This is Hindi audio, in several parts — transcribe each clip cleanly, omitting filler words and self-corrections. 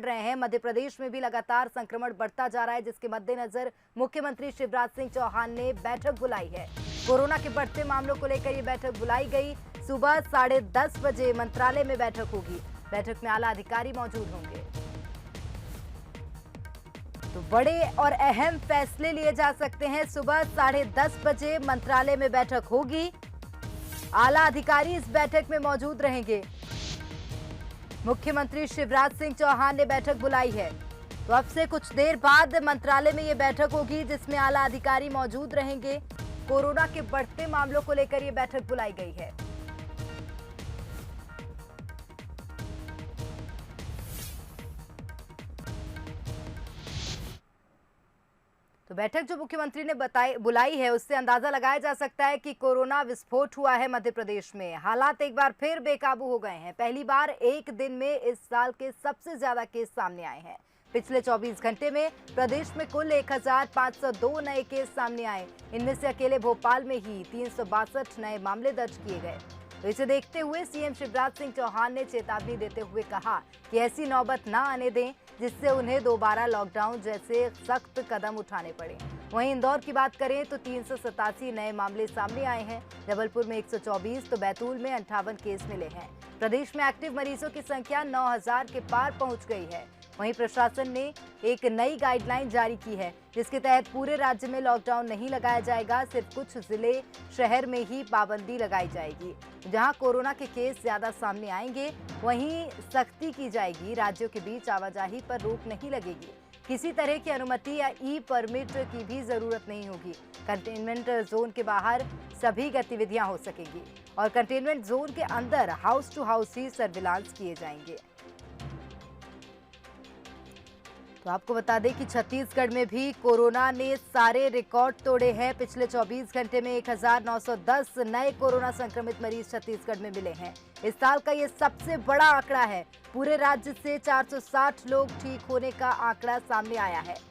रहे हैं। मध्य प्रदेश में भी लगातार संक्रमण बढ़ता जा रहा है, जिसके मद्देनजर मुख्यमंत्री शिवराज सिंह चौहान ने बैठक बुलाई है। कोरोना के बढ़ते मामलों को लेकर ये बैठक बुलाई गई। सुबह 10:30 बजे मंत्रालय में बैठक होगी। बैठक में आला अधिकारी मौजूद होंगे। तो बड़े और अहम फैसले लिए जा सकते हैं। सुबह 10:30 बजे मंत्रालय में बैठक होगी। आला अधिकारी इस बैठक में मौजूद रहेंगे। मुख्यमंत्री शिवराज सिंह चौहान ने बैठक बुलाई है। तो अब से कुछ देर बाद मंत्रालय में यह बैठक होगी, जिसमें आला अधिकारी मौजूद रहेंगे। कोरोना के बढ़ते मामलों को लेकर यह बैठक बुलाई गई है। तो बैठक जो मुख्यमंत्री ने बुलाई है, उससे अंदाजा लगाया जा सकता है कि कोरोना विस्फोट हुआ है मध्य प्रदेश में। हालात एक बार फिर बेकाबू हो गए हैं। पहली बार एक दिन में इस साल के सबसे ज्यादा केस सामने आए हैं। पिछले 24 घंटे में प्रदेश में कुल 1502 नए केस सामने आए। इनमें से अकेले भोपाल में ही 362 नए मामले दर्ज किए गए। तो इसे देखते हुए सीएम शिवराज सिंह चौहान ने चेतावनी देते हुए कहा कि ऐसी नौबत ना आने दें, जिससे उन्हें दोबारा लॉकडाउन जैसे सख्त कदम उठाने पड़े। वहीं इंदौर की बात करें तो 387 नए मामले सामने आए हैं। जबलपुर में 124 तो बैतूल में 58 केस मिले हैं। प्रदेश में एक्टिव मरीजों की संख्या 9000 के पार पहुंच गई है। वहीं प्रशासन ने एक नई गाइडलाइन जारी की है, जिसके तहत पूरे राज्य में लॉकडाउन नहीं लगाया जाएगा। सिर्फ कुछ जिले शहर में ही पाबंदी लगाई जाएगी। जहां कोरोना के केस ज्यादा सामने आएंगे, वहीं सख्ती की जाएगी। राज्यों के बीच आवाजाही पर रोक नहीं लगेगी। किसी तरह की अनुमति या ई परमिट की भी जरूरत नहीं होगी। कंटेनमेंट जोन के बाहर सभी गतिविधियां हो सकेंगी और कंटेनमेंट जोन के अंदर हाउस टू हाउस ही सर्विलांस किए जाएंगे। तो आपको बता दें कि छत्तीसगढ़ में भी कोरोना ने सारे रिकॉर्ड तोड़े हैं। पिछले 24 घंटे में 1910 नए कोरोना संक्रमित मरीज छत्तीसगढ़ में मिले हैं। इस साल का ये सबसे बड़ा आंकड़ा है। पूरे राज्य से 460 लोग ठीक होने का आंकड़ा सामने आया है।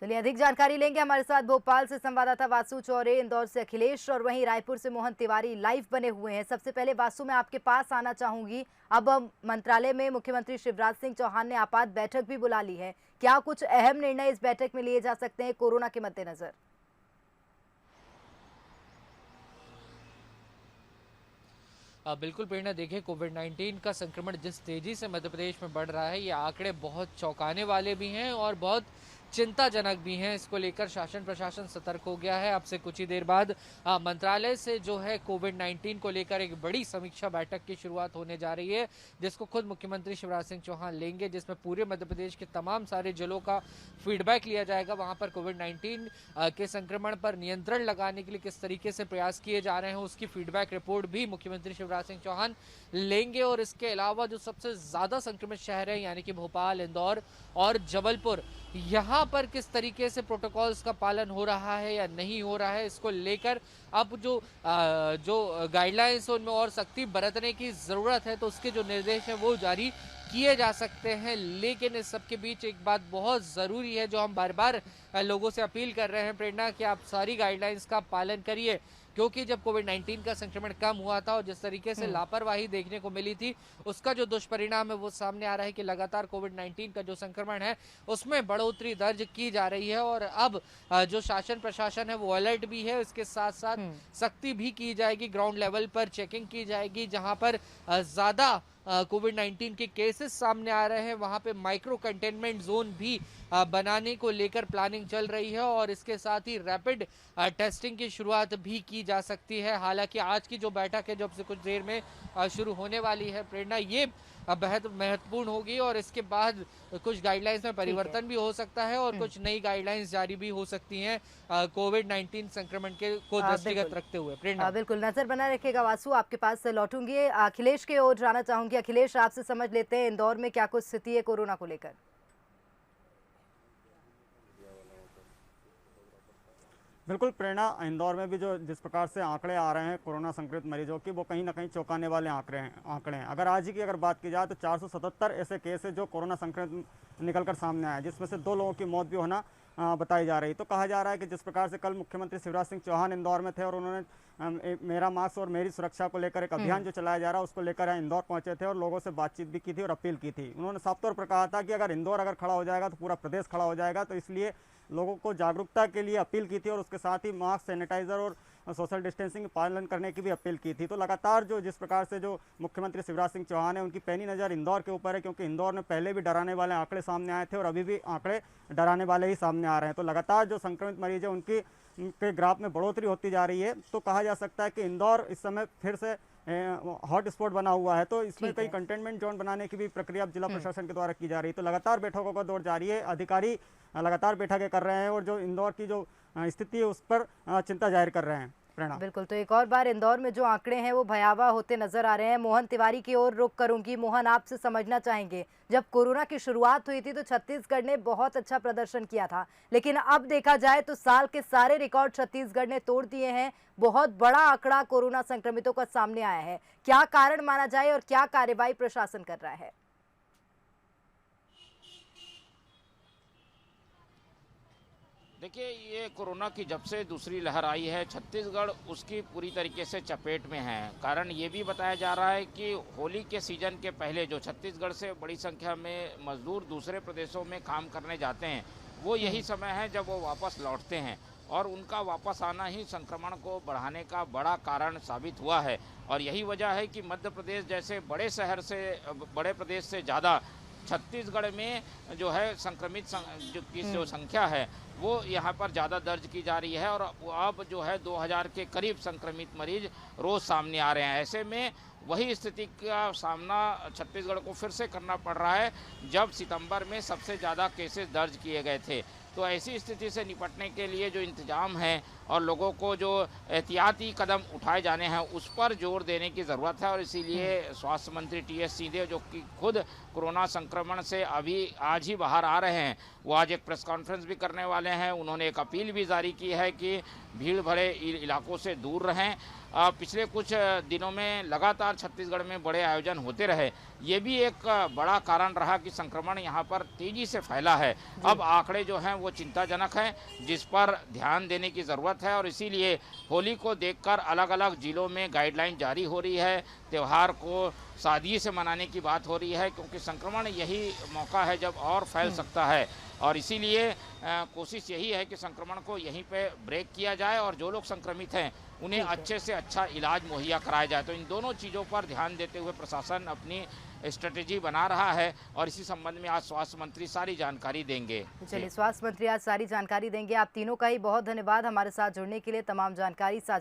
चलिए अधिक जानकारी लेंगे। हमारे साथ भोपाल से संवाददाता वासु चौरे, इंदौर से अखिलेश और वहीं रायपुर से मोहन तिवारी लाइव बने हुए हैं। सबसे पहले वासु, मैं आपके पास आना चाहूंगी। अब मंत्रालय में मुख्यमंत्री शिवराज सिंह चौहान ने आपात बैठक भी बुला ली है। क्या कुछ अहम निर्णय इस बैठक में लिए जा सकते हैं कोरोना के मद्देनजर? बिल्कुल प्रेरणा, देखिए कोविड-19 का संक्रमण जिस तेजी से मध्य प्रदेश में बढ़ रहा है, ये आंकड़े बहुत चौंकाने वाले भी हैं और बहुत चिंताजनक भी हैं। इसको लेकर शासन प्रशासन सतर्क हो गया है। अब से कुछ ही देर बाद मंत्रालय से जो है कोविड-19 को लेकर एक बड़ी समीक्षा बैठक की शुरुआत होने जा रही है, जिसको खुद मुख्यमंत्री शिवराज सिंह चौहान लेंगे, जिसमें पूरे मध्य प्रदेश के तमाम सारे जिलों का फीडबैक लिया जाएगा। वहां पर कोविड-19 के संक्रमण पर नियंत्रण लगाने के लिए किस तरीके से प्रयास किए जा रहे हैं, उसकी फीडबैक रिपोर्ट भी मुख्यमंत्री शिवराज सिंह चौहान लेंगे। और इसके अलावा जो सबसे ज्यादा संक्रमित शहर है, यानी कि भोपाल, इंदौर और जबलपुर, यहाँ पर किस तरीके से प्रोटोकॉल्स का पालन हो रहा है या नहीं हो रहा है, इसको लेकर अब जो गाइडलाइंस उनमें और सख्ती बरतने की जरूरत है, तो उसके जो निर्देश हैं वो जारी किए जा सकते हैं। लेकिन इस सब के बीच एक बात बहुत जरूरी है, जो हम बार बार लोगों से अपील कर रहे हैं प्रेरणा, कि आप सारी गाइडलाइंस का पालन करिए। क्योंकि जब कोविड-19 का संक्रमण कम हुआ था और जिस तरीके से लापरवाही देखने को मिली थी, उसका जो दुष्परिणाम है वो सामने आ रहा है कि लगातार कोविड-19 का जो संक्रमण है उसमें बढ़ोतरी दर्ज की जा रही है। और अब जो शासन प्रशासन है वो अलर्ट भी है, इसके साथ साथ सख्ती भी की जाएगी। ग्राउंड लेवल पर चेकिंग की जाएगी। जहां पर ज्यादा कोविड-19 के केसेस सामने आ रहे हैं, वहां पे माइक्रो कंटेनमेंट जोन भी बनाने को लेकर प्लानिंग चल रही है और इसके साथ ही रैपिड टेस्टिंग की शुरुआत भी की जा सकती है। हालांकि आज की जो बैठक है, जो अब से कुछ देर में शुरू होने वाली है प्रेरणा, ये बेहद महत्वपूर्ण होगी और इसके बाद कुछ गाइडलाइंस में परिवर्तन भी हो सकता है और कुछ नई गाइडलाइंस जारी भी हो सकती हैं कोविड-19 संक्रमण के को दृष्टिगत रखते हुए। प्रेरणा, बिल्कुल नजर बना रखिएगा। वासु, आपके पास लौटूंगी। अखिलेश की ओर जाना चाहूंगी। अखिलेश, आपसे समझ लेते हैं इंदौर में क्या कुछ स्थिति है कोरोना को लेकर। बिल्कुल प्रेरणा, इंदौर में भी जो जिस प्रकार से आंकड़े आ रहे हैं कोरोना संक्रमित मरीजों की, वो कहीं ना कहीं चौंकाने वाले आंकड़े हैं। अगर आज ही की अगर बात की जाए तो 477 ऐसे केस है जो कोरोना संक्रमित निकलकर सामने आए, जिसमें से 2 लोगों की मौत भी होना बताई जा रही। तो कहा जा रहा है कि जिस प्रकार से कल मुख्यमंत्री शिवराज सिंह चौहान इंदौर में थे और उन्होंने मेरा मास्क और मेरी सुरक्षा को लेकर एक अभियान जो चलाया जा रहा है उसको लेकर यहाँ इंदौर पहुंचे थे और लोगों से बातचीत भी की थी और अपील की थी। उन्होंने साफ तौर पर कहा था कि अगर इंदौर खड़ा हो जाएगा तो पूरा प्रदेश खड़ा हो जाएगा, तो इसलिए लोगों को जागरूकता के लिए अपील की थी और उसके साथ ही मास्क, सैनिटाइजर और सोशल डिस्टेंसिंग पालन करने की भी अपील की थी। तो लगातार जो जिस प्रकार से जो मुख्यमंत्री शिवराज सिंह चौहान है उनकी पैनी नज़र इंदौर के ऊपर है, क्योंकि इंदौर में पहले भी डराने वाले आंकड़े सामने आए थे और अभी भी आंकड़े डराने वाले ही सामने आ रहे हैं। तो लगातार जो संक्रमित मरीज है उनकी के ग्राफ में बढ़ोतरी होती जा रही है। तो कहा जा सकता है कि इंदौर इस समय फिर से हॉट स्पॉट बना हुआ है। तो इसमें कई कंटेनमेंट जोन बनाने की भी प्रक्रिया जिला प्रशासन के द्वारा की जा रही है। तो लगातार बैठकों का दौर जारी है, अधिकारी लगातार बैठकें कर रहे हैं और जो इंदौर की जो स्थिति है उस पर चिंता जाहिर कर रहे हैं। बिल्कुल, तो एक और बार इंदौर में जो आंकड़े हैं वो भयावह होते नजर आ रहे हैं। मोहन तिवारी की ओर रुख करूंगी। मोहन, आपसे समझना चाहेंगे, जब कोरोना की शुरुआत हुई थी तो छत्तीसगढ़ ने बहुत अच्छा प्रदर्शन किया था, लेकिन अब देखा जाए तो साल के सारे रिकॉर्ड छत्तीसगढ़ ने तोड़ दिए हैं। बहुत बड़ा आंकड़ा कोरोना संक्रमितों का सामने आया है। क्या कारण माना जाए और क्या कार्रवाई प्रशासन कर रहा है? देखिए, ये कोरोना की जब से दूसरी लहर आई है छत्तीसगढ़ उसकी पूरी तरीके से चपेट में है। कारण ये भी बताया जा रहा है कि होली के सीजन के पहले जो छत्तीसगढ़ से बड़ी संख्या में मजदूर दूसरे प्रदेशों में काम करने जाते हैं, वो यही समय है जब वो वापस लौटते हैं और उनका वापस आना ही संक्रमण को बढ़ाने का बड़ा कारण साबित हुआ है। और यही वजह है कि मध्य प्रदेश जैसे बड़े शहर से, बड़े प्रदेश से ज़्यादा छत्तीसगढ़ में जो है संक्रमित की जो संख्या है वो यहाँ पर ज़्यादा दर्ज की जा रही है और अब जो है 2000 के करीब संक्रमित मरीज रोज़ सामने आ रहे हैं। ऐसे में वही स्थिति का सामना छत्तीसगढ़ को फिर से करना पड़ रहा है जब सितंबर में सबसे ज़्यादा केसेस दर्ज किए गए थे। तो ऐसी स्थिति से निपटने के लिए जो इंतजाम है और लोगों को जो एहतियाती कदम उठाए जाने हैं उस पर जोर देने की ज़रूरत है। और इसीलिए स्वास्थ्य मंत्री टी.एस. सिंहदेव, जो कि खुद कोरोना संक्रमण से अभी आज ही बाहर आ रहे हैं, वो आज एक प्रेस कॉन्फ्रेंस भी करने वाले हैं। उन्होंने एक अपील भी जारी की है कि भीड़ भरे इलाकों से दूर रहें। पिछले कुछ दिनों में लगातार छत्तीसगढ़ में बड़े आयोजन होते रहे, ये भी एक बड़ा कारण रहा कि संक्रमण यहाँ पर तेज़ी से फैला है। अब आंकड़े जो हैं वो चिंताजनक हैं, जिस पर ध्यान देने की ज़रूरत है। और इसीलिए होली को देखकर अलग अलग ज़िलों में गाइडलाइन जारी हो रही है। त्यौहार को सादगी से मनाने की बात हो रही है, क्योंकि संक्रमण यही मौका है जब और फैल सकता है। और इसीलिए कोशिश यही है कि संक्रमण को यहीं पे ब्रेक किया जाए और जो लोग संक्रमित हैं उन्हें अच्छे से अच्छा इलाज मुहैया कराया जाए। तो इन दोनों चीज़ों पर ध्यान देते हुए प्रशासन अपनी स्ट्रेटेजी बना रहा है और इसी संबंध में आज स्वास्थ्य मंत्री सारी जानकारी देंगे। चलिए, स्वास्थ्य मंत्री आज सारी जानकारी देंगे। आप तीनों का ही बहुत धन्यवाद हमारे साथ जुड़ने के लिए, तमाम जानकारी साझा